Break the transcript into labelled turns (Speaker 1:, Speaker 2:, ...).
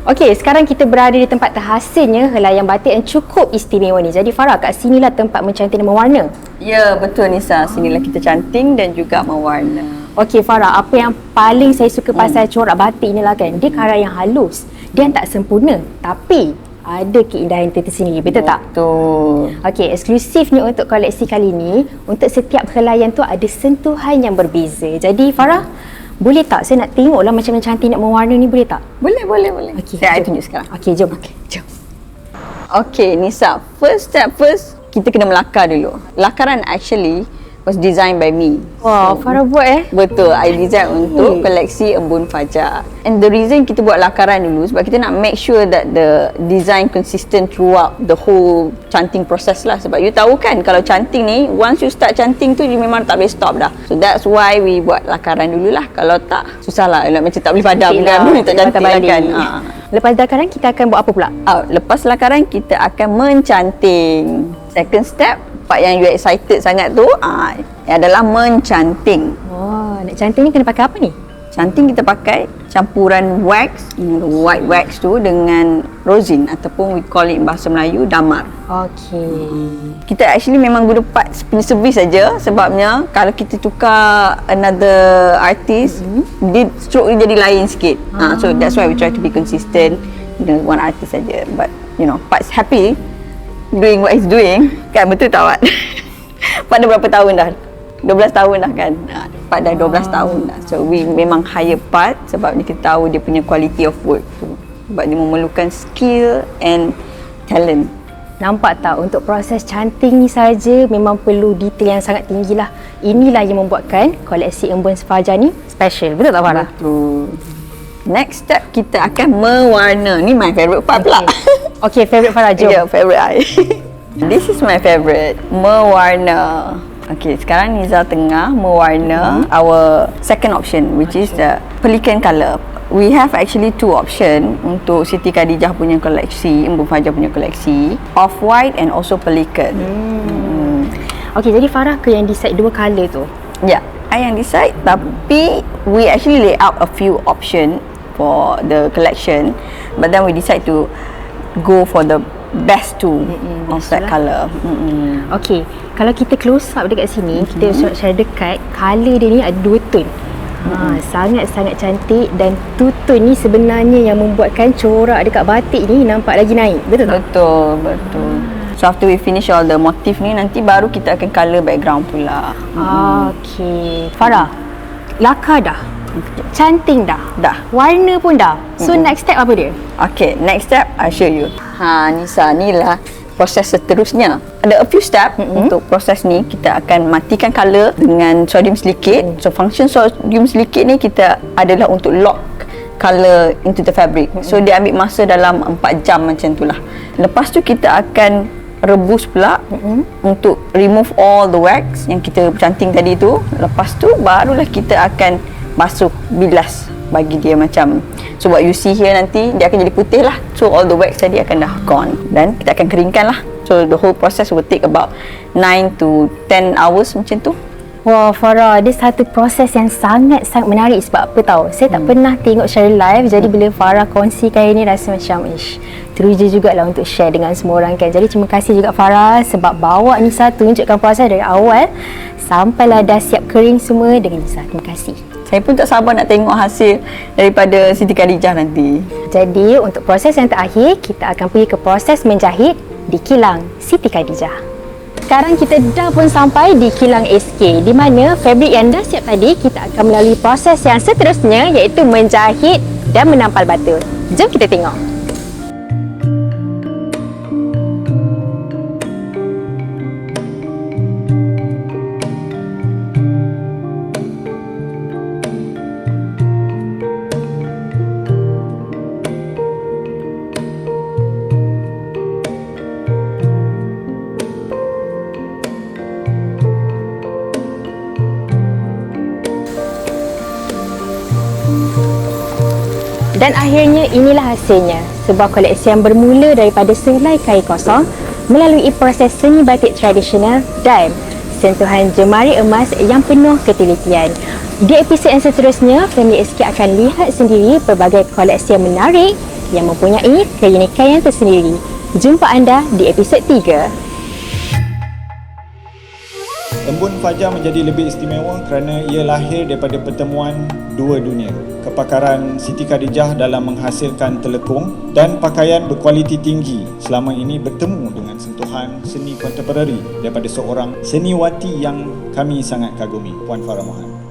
Speaker 1: Okey, sekarang kita berada di tempat terhasilnya helaian batik yang cukup istimewa ni. Jadi Farah, kat sinilah tempat mencanting dan mewarna.
Speaker 2: Ya, betul Nisa. Sinilah kita canting dan juga mewarna.
Speaker 1: Okey Farah, apa yang paling saya suka pasal corak batik ni lah kan, dia karya yang halus. Dia tak sempurna, tapi ada keindahan tersendiri, betul tak?
Speaker 2: Betul.
Speaker 1: Okey, eksklusifnya untuk koleksi kali ni, untuk setiap helaian tu ada sentuhan yang berbeza. Jadi Farah, boleh tak saya nak tengoklah macam mana cantik nak mewarna ni, boleh tak?
Speaker 2: Boleh.
Speaker 1: Okey,
Speaker 2: Saya
Speaker 1: jom.
Speaker 2: tunjuk sekarang.
Speaker 1: Okey, jom.
Speaker 2: Okay, Nisa. First, kita kena melakar dulu. Lakaran actually was designed by me.
Speaker 1: Wah, Farah buat
Speaker 2: Betul, I design untuk koleksi Embun Fajar. And the reason kita buat lakaran dulu sebab kita nak make sure that the design consistent throughout the whole canting process lah. Sebab you tahu kan, kalau canting ni, once you start canting tu, you memang tak boleh stop dah. So that's why we buat lakaran dululah. Kalau tak, susah lah. Macam tak boleh padam kan, tak cantik lah kan.
Speaker 1: Lepas lakaran kita akan buat apa pula?
Speaker 2: Lepas lakaran kita akan mencanting. Second step, part yang you excited sangat tu adalah mencanting.
Speaker 1: Wah, nak canting ni kena pakai apa ni?
Speaker 2: Canting kita pakai campuran wax, white wax tu dengan rosin ataupun we call it bahasa Melayu damar.
Speaker 1: Okey.
Speaker 2: Kita actually memang guna parts punya servis saja sebabnya kalau kita tukar another artist, dia stroke dia jadi lain sikit. So that's why we try to be consistent dengan one artist saja. But you know, parts happy doing what he's doing, kan, betul tak Pak? Pada berapa tahun dah? 12 tahun dah kan? Pada 12 tahun dah. So we memang hire part sebab kita tahu dia punya quality of work tu. Sebab dia memerlukan skill and talent.
Speaker 1: Nampak tak, untuk proses canting ni saja memang perlu detail yang sangat tinggi lah. Inilah yang membuatkan koleksi Embun Fajar ni special. Betul tak Farah?
Speaker 2: Betul. Next step kita akan mewarna. Ni my favourite part pula.
Speaker 1: Okay, favourite Farah, jom.
Speaker 2: Yeah, favourite I. This is my favourite, mewarna. Okay, sekarang Niza tengah mewarna our second option, which is the pelikan colour. We have actually two option untuk Siti Khadijah punya koleksi, Embun Fajar punya koleksi, off-white and also pelikan.
Speaker 1: Okay, jadi Farah ke yang decide dua colour tu?
Speaker 2: Yeah, I yang decide, tapi we actually lay out a few option for the collection, but then we decide to go for the best two of that colour.
Speaker 1: Okay, kalau kita close up dekat sini, kita secara dekat, colour dia ni ada dua tone. Sangat-sangat cantik, dan two tone ni sebenarnya yang membuatkan corak dekat batik ni nampak lagi naik. Betul tak?
Speaker 2: Betul. So after we finish all the motif ni, nanti baru kita akan colour background pula.
Speaker 1: Okay, Farah, lakar dah, canting dah, warna pun dah. So next step apa dia?
Speaker 2: Okay, next step I show you. Nisa, ni lah proses seterusnya. Ada a few step untuk proses ni. Kita akan matikan colour dengan sodium silicate. So function sodium silicate ni kita adalah untuk lock colour into the fabric. So dia ambil masa dalam 4 jam macam tu lah. Lepas tu kita akan rebus pula untuk remove all the wax yang kita canting tadi tu. Lepas tu barulah kita akan basuh, bilas, bagi dia macam, so what you see here nanti dia akan jadi putih lah. So all the wax tadi akan dah gone, dan kita akan keringkan lah. So the whole process will take about 9 to 10 hours macam tu.
Speaker 1: Wah Farah, dia satu proses yang sangat-sangat menarik. Sebab apa tahu, saya tak pernah tengok secara live. Jadi bila Farah kongsikan ini, rasa macam teruja jugalah untuk share dengan semua orang kan. Jadi terima kasih juga Farah sebab bawa Nisa tunjukkan proses dari awal sampailah dah siap kering semua dengan Nisa. Terima kasih.
Speaker 2: Saya pun tak sabar nak tengok hasil daripada Siti Khadijah nanti.
Speaker 1: Jadi untuk proses yang terakhir, kita akan pergi ke proses menjahit di kilang Siti Khadijah. Sekarang kita dah pun sampai di kilang SK, di mana fabrik yang dah siap tadi, kita akan melalui proses yang seterusnya, iaitu menjahit dan menampal batu. Jom kita tengok. Dan akhirnya inilah hasilnya, sebuah koleksi yang bermula daripada sehelai kain kosong melalui proses seni batik tradisional dan sentuhan jemari emas yang penuh ketelitian. Di episod yang seterusnya, family SK akan lihat sendiri pelbagai koleksi yang menarik yang mempunyai keunikan yang tersendiri. Jumpa anda di episod 3.
Speaker 3: Embun Fajar menjadi lebih istimewa kerana ia lahir daripada pertemuan dua dunia. Kepakaran Siti Khadijah dalam menghasilkan telekung dan pakaian berkualiti tinggi selama ini bertemu dengan sentuhan seni kontemporari daripada seorang seniwati yang kami sangat kagumi, Puan Farah Mohan.